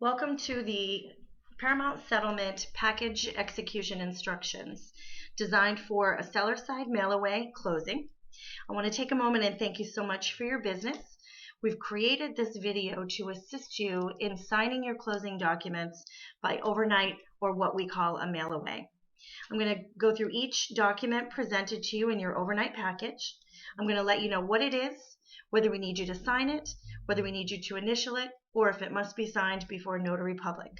Welcome to the Paramount Settlement Package Execution Instructions designed for a seller-side mail-away closing. I want to take a moment and thank you so much for your business. We've created this video to assist you in signing your closing documents by overnight or what we call a mail-away. I'm going to go through each document presented to you in your overnight package. I'm going to let you know what it is, whether we need you to sign it, whether we need you to initial it, or if it must be signed before notary public.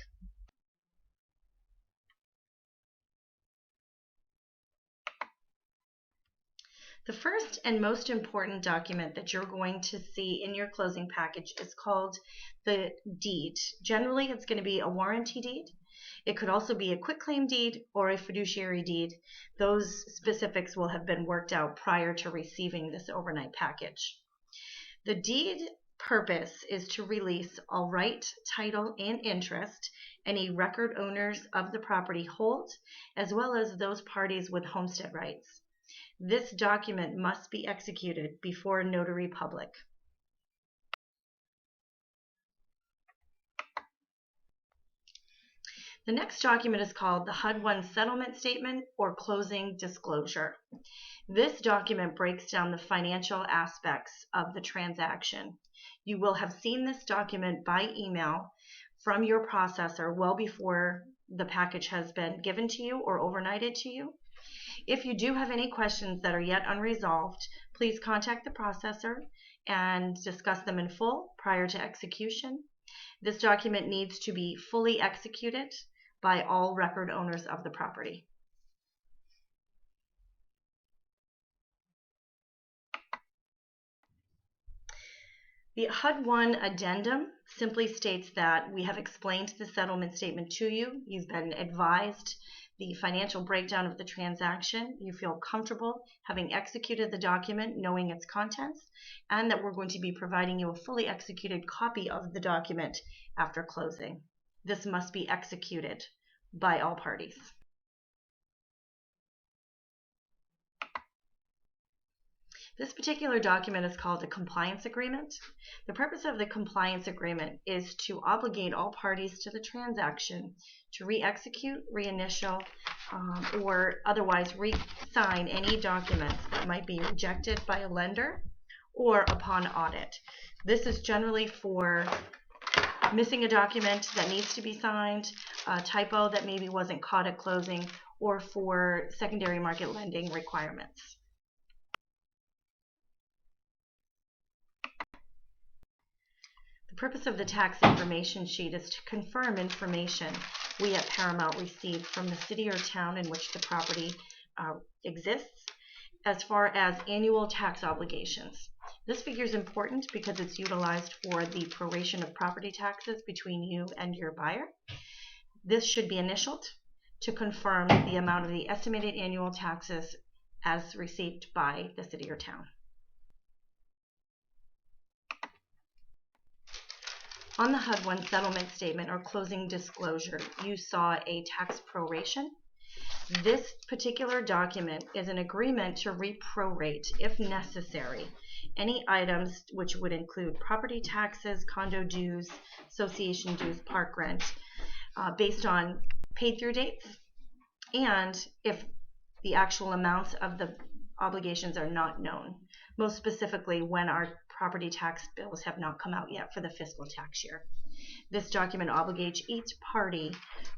The first and most important document that you're going to see in your closing package is called the deed. Generally, it's going to be a warranty deed. It could also be a quitclaim deed or a fiduciary deed. Those specifics will have been worked out prior to receiving this overnight package. The deed purpose is to release all right, title, and interest any record owners of the property hold, as well as those parties with homestead rights. This document must be executed before notary public. The next document is called the HUD-1 Settlement Statement or Closing Disclosure. This document breaks down the financial aspects of the transaction. You will have seen this document by email from your processor well before the package has been given to you or overnighted to you. If you do have any questions that are yet unresolved, please contact the processor and discuss them in full prior to execution. This document needs to be fully executed by all record owners of the property. The HUD-1 addendum simply states that we have explained the settlement statement to you. You've been advised the financial breakdown of the transaction. You feel comfortable having executed the document, knowing its contents, and that we're going to be providing you a fully executed copy of the document after closing. This must be executed by all parties. This particular document is called a compliance agreement. The purpose of the compliance agreement is to obligate all parties to the transaction to re-execute, reinitial, or otherwise re-sign any documents that might be rejected by a lender or upon audit. This is generally for missing a document that needs to be signed, a typo that maybe wasn't caught at closing, or for secondary market lending requirements. The purpose of the tax information sheet is to confirm information we at Paramount received from the city or town in which the property exists as far as annual tax obligations. This figure is important because it's utilized for the proration of property taxes between you and your buyer. This should be initialed to confirm the amount of the estimated annual taxes as received by the city or town. On the HUD-1 settlement statement or closing disclosure, you saw a tax proration. This particular document is an agreement to reprorate, if necessary, any items which would include property taxes, condo dues, association dues, park rent, based on paid through dates, and if the actual amounts of the obligations are not known, most specifically when our property tax bills have not come out yet for the fiscal tax year. This document obligates each party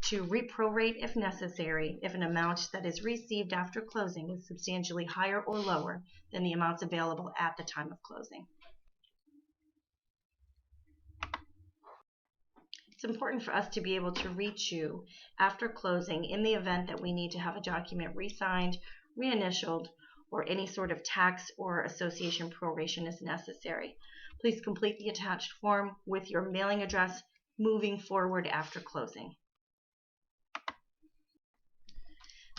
to reprorate if necessary if an amount that is received after closing is substantially higher or lower than the amounts available at the time of closing. It's important for us to be able to reach you after closing in the event that we need to have a document re-signed, reinitialed, or any sort of tax or association proration is necessary. Please complete the attached form with your mailing address moving forward after closing.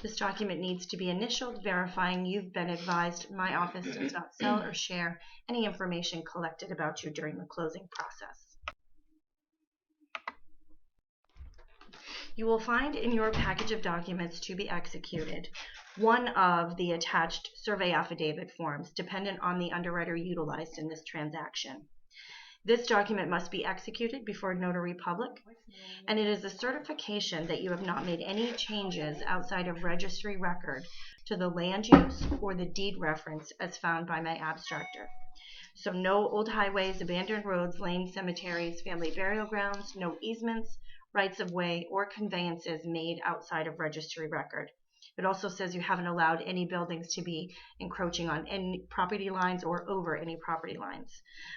This document needs to be initialed, verifying you've been advised my office does not sell or share any information collected about you during the closing process. You will find in your package of documents to be executed one of the attached survey affidavit forms dependent on the underwriter utilized in this transaction. This document must be executed before notary public, and it is a certification that you have not made any changes outside of registry record to the land use or the deed reference as found by my abstractor. So no old highways, abandoned roads, lanes, cemeteries, family burial grounds, no easements, rights of way, or conveyances made outside of registry record. It also says you haven't allowed any buildings to be encroaching on any property lines or over any property lines.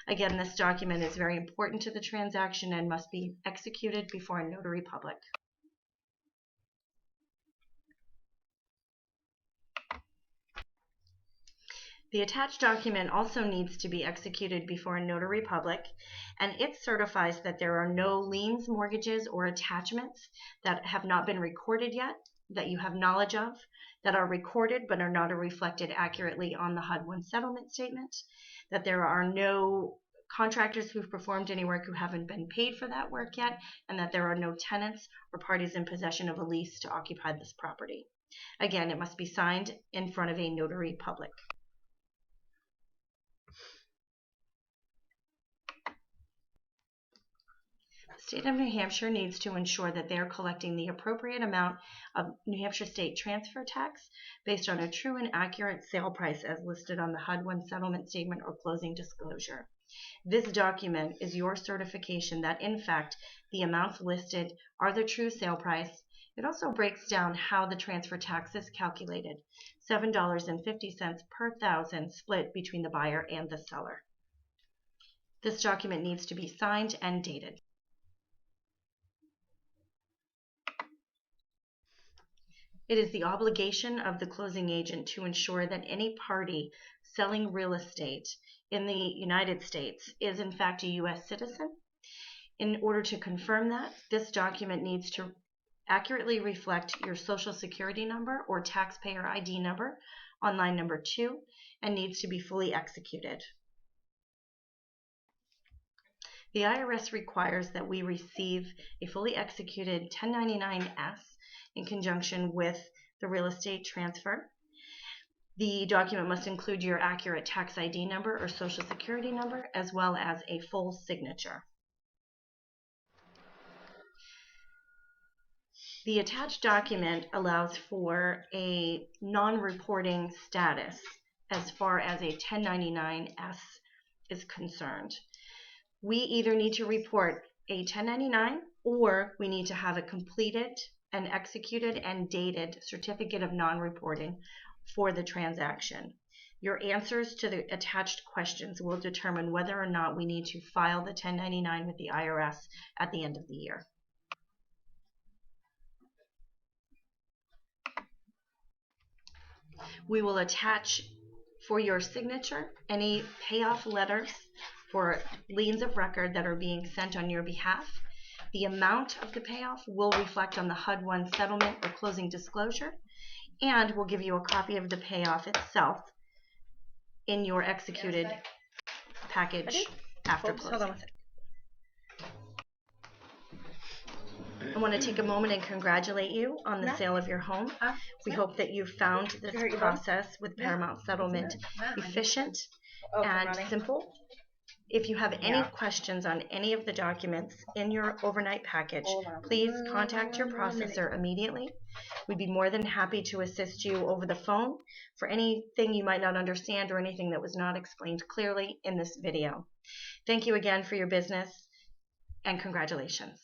Again, this document is very important to the transaction and must be executed before a notary public. The attached document also needs to be executed before a notary public, and it certifies that there are no liens, mortgages, or attachments that have not been recorded yet, that you have knowledge of, that are recorded but are not reflected accurately on the HUD-1 settlement statement, that there are no contractors who've performed any work who haven't been paid for that work yet, and that there are no tenants or parties in possession of a lease to occupy this property. Again, it must be signed in front of a notary public. The state of New Hampshire needs to ensure that they are collecting the appropriate amount of New Hampshire state transfer tax based on a true and accurate sale price as listed on the HUD-1 settlement statement or closing disclosure. This document is your certification that, in fact, the amounts listed are the true sale price. It also breaks down how the transfer tax is calculated, $7.50 per thousand split between the buyer and the seller. This document needs to be signed and dated. It is the obligation of the closing agent to ensure that any party selling real estate in the United States is in fact a U.S. citizen. In order to confirm that, this document needs to accurately reflect your Social Security number or taxpayer ID number on line number 2 and needs to be fully executed. The IRS requires that we receive a fully executed 1099-S in conjunction with the real estate transfer. The document must include your accurate tax ID number or Social Security number, as well as a full signature. The attached document allows for a non-reporting status as far as a 1099-S is concerned. We either need to report a 1099 or we need to have a completed and executed and dated certificate of non-reporting for the transaction. Your answers to the attached questions will determine whether or not we need to file the 1099 with the IRS at the end of the year. We will attach for your signature any payoff letters for liens of record that are being sent on your behalf. The amount of the payoff will reflect on the HUD-1 settlement or closing disclosure, and we'll give you a copy of the payoff itself in your executed package after closing. I want to take a moment and congratulate you on the sale of your home. We hope that you found this process with Paramount Settlement efficient and simple. If you have any questions on any of the documents in your overnight package, please contact your processor immediately. We'd be more than happy to assist you over the phone for anything you might not understand or anything that was not explained clearly in this video. Thank you again for your business, and congratulations.